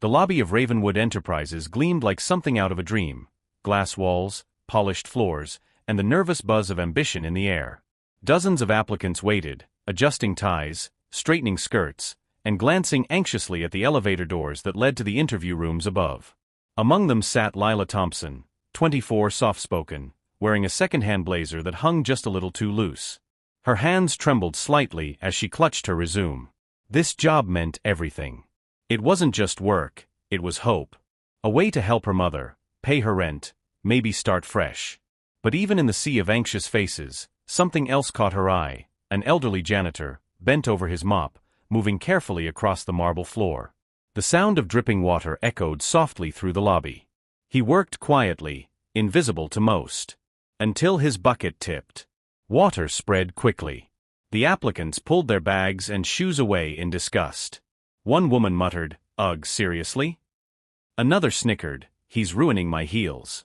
The lobby of Ravenwood Enterprises gleamed like something out of a dream. Glass walls, polished floors, and the nervous buzz of ambition in the air. Dozens of applicants waited, adjusting ties, straightening skirts, and glancing anxiously at the elevator doors that led to the interview rooms above. Among them sat Lila Thompson, 24, soft-spoken, wearing a second-hand blazer that hung just a little too loose. Her hands trembled slightly as she clutched her résumé. This job meant everything. It wasn't just work, it was hope. A way to help her mother, pay her rent, maybe start fresh. But even in the sea of anxious faces, something else caught her eye: an elderly janitor, bent over his mop, moving carefully across the marble floor. The sound of dripping water echoed softly through the lobby. He worked quietly, invisible to most, until his bucket tipped. Water spread quickly. The applicants pulled their bags and shoes away in disgust. One woman muttered, "Ugh, seriously?" Another snickered, "He's ruining my heels."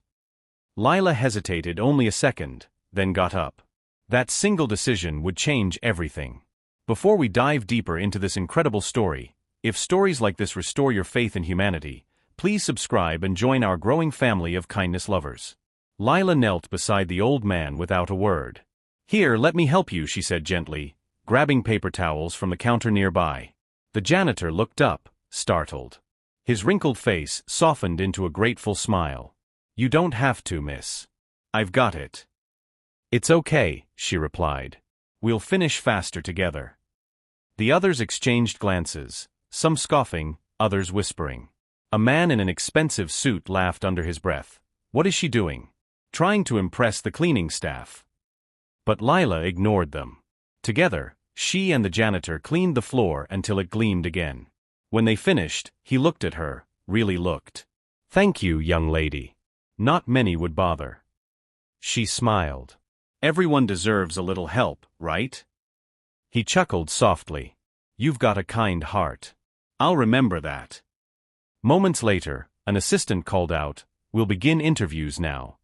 Lila hesitated only a second, then got up. That single decision would change everything. Before we dive deeper into this incredible story, if stories like this restore your faith in humanity, please subscribe and join our growing family of kindness lovers. Lila knelt beside the old man without a word. "Here, let me help you," she said gently, grabbing paper towels from the counter nearby. The janitor looked up, startled. His wrinkled face softened into a grateful smile. "You don't have to, miss. I've got it." "It's okay," she replied. "We'll finish faster together." The others exchanged glances, some scoffing, others whispering. A man in an expensive suit laughed under his breath. "What is she doing? Trying to impress the cleaning staff?" But Lila ignored them. Together, she and the janitor cleaned the floor until it gleamed again. When they finished, he looked at her, really looked. "Thank you, young lady. Not many would bother." She smiled. "Everyone deserves a little help, right?" He chuckled softly. "You've got a kind heart. I'll remember that." Moments later, an assistant called out, "We'll begin interviews now."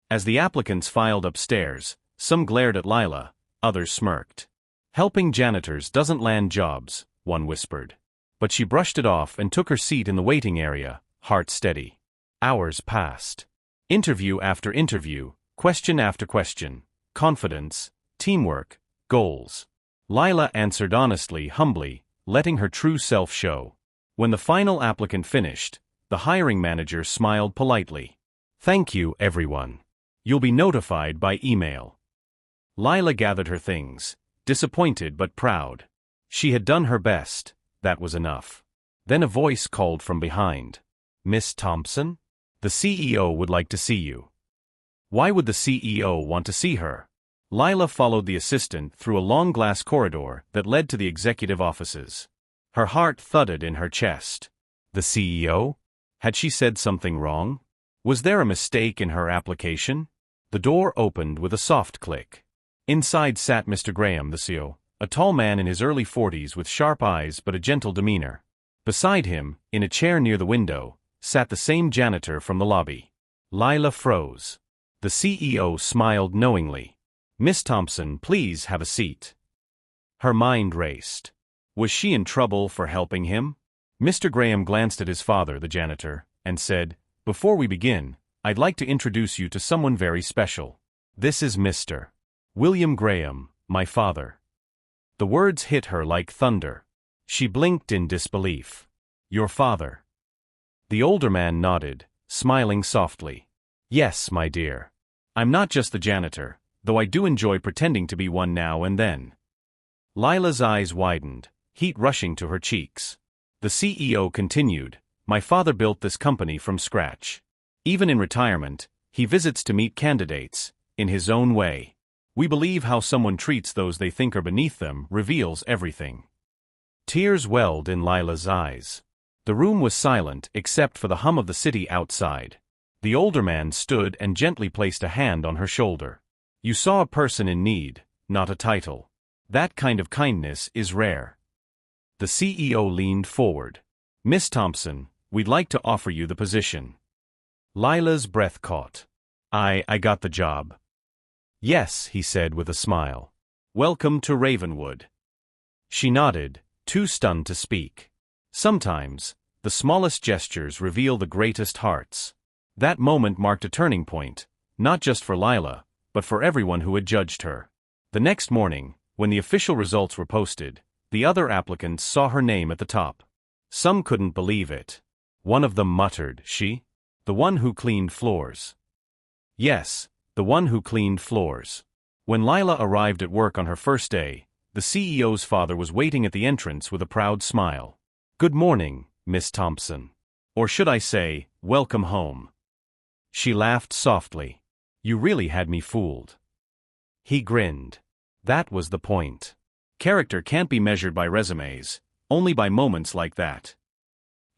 As the applicants filed upstairs, some glared at Lila, others smirked. "Helping janitors doesn't land jobs," one whispered. But she brushed it off and took her seat in the waiting area, heart steady. Hours passed. Interview after interview, question after question, confidence, teamwork, goals. Lila answered honestly, humbly, letting her true self show. When the final applicant finished, the hiring manager smiled politely. "Thank you, everyone. You'll be notified by email." Lila gathered her things, disappointed but proud. She had done her best, that was enough. Then a voice called from behind. "Miss Thompson? The CEO would like to see you." Why would the CEO want to see her? Lila followed the assistant through a long glass corridor that led to the executive offices. Her heart thudded in her chest. The CEO? Had she said something wrong? Was there a mistake in her application? The door opened with a soft click. Inside sat Mr. Graham, the CEO, a tall man in his early 40s with sharp eyes but a gentle demeanor. Beside him, in a chair near the window, sat the same janitor from the lobby. Lila froze. The CEO smiled knowingly. "Miss Thompson, please have a seat." Her mind raced. Was she in trouble for helping him? Mr. Graham glanced at his father, the janitor, and said, "Before we begin, I'd like to introduce you to someone very special. This is Mr. William Graham, my father." The words hit her like thunder. She blinked in disbelief. "Your father?" The older man nodded, smiling softly. "Yes, my dear. I'm not just the janitor, though I do enjoy pretending to be one now and then." Lila's eyes widened, heat rushing to her cheeks. The CEO continued, "My father built this company from scratch. Even in retirement, he visits to meet candidates, in his own way. We believe how someone treats those they think are beneath them reveals everything." Tears welled in Lila's eyes. The room was silent except for the hum of the city outside. The older man stood and gently placed a hand on her shoulder. "You saw a person in need, not a title. That kind of kindness is rare." The CEO leaned forward. "Miss Thompson, we'd like to offer you the position." Lila's breath caught. I got the job." "Yes," he said with a smile. "Welcome to Ravenwood." She nodded, too stunned to speak. Sometimes, The smallest gestures reveal the greatest hearts. That moment marked a turning point, not just for Lila, but for everyone who had judged her. The next morning, when the official results were posted, the other applicants saw her name at the top. Some couldn't believe it. One of them muttered, "She? The one who cleaned floors." Yes, the one who cleaned floors. When Lila arrived at work on her first day, the CEO's father was waiting at the entrance with a proud smile. "Good morning, Miss Thompson. Or should I say, welcome home." She laughed softly. "You really had me fooled." He grinned. That was the point. Character can't be measured by resumes, only by moments like that.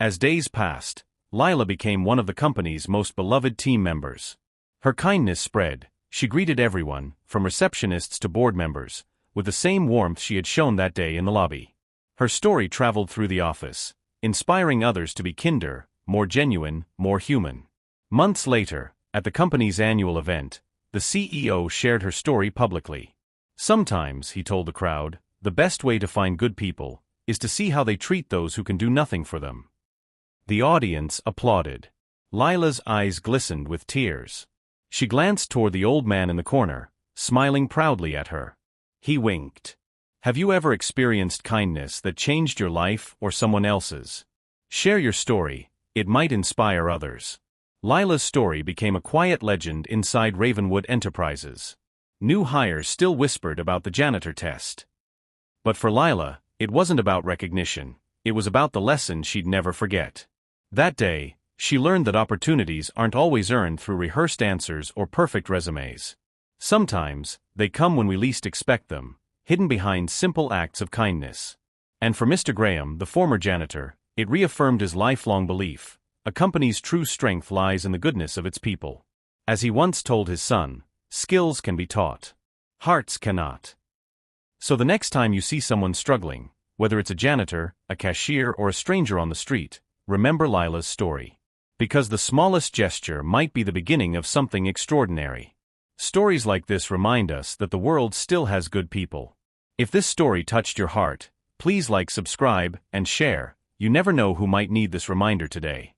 As days passed, Lila became one of the company's most beloved team members. Her kindness spread. She greeted everyone, from receptionists to board members, with the same warmth she had shown that day in the lobby. Her story traveled through the office, inspiring others to be kinder, more genuine, more human. Months later, at the company's annual event, the CEO shared her story publicly. "Sometimes," he told the crowd, "the best way to find good people is to see how they treat those who can do nothing for them." The audience applauded. Lila's eyes glistened with tears. She glanced toward the old man in the corner, smiling proudly at her. He winked. Have you ever experienced kindness that changed your life or someone else's? Share your story, it might inspire others. Lila's story became a quiet legend inside Ravenwood Enterprises. New hires still whispered about the janitor test. But for Lila, it wasn't about recognition, it was about the lesson she'd never forget. That day, she learned that opportunities aren't always earned through rehearsed answers or perfect resumes. Sometimes, they come when we least expect them, hidden behind simple acts of kindness. And for Mr. Graham, the former janitor, it reaffirmed his lifelong belief: a company's true strength lies in the goodness of its people. As he once told his son, skills can be taught. Hearts cannot. So the next time you see someone struggling, whether it's a janitor, a cashier, or a stranger on the street, remember Lila's story. Because the smallest gesture might be the beginning of something extraordinary. Stories like this remind us that the world still has good people. If this story touched your heart, please like, subscribe, and share. You never know who might need this reminder today.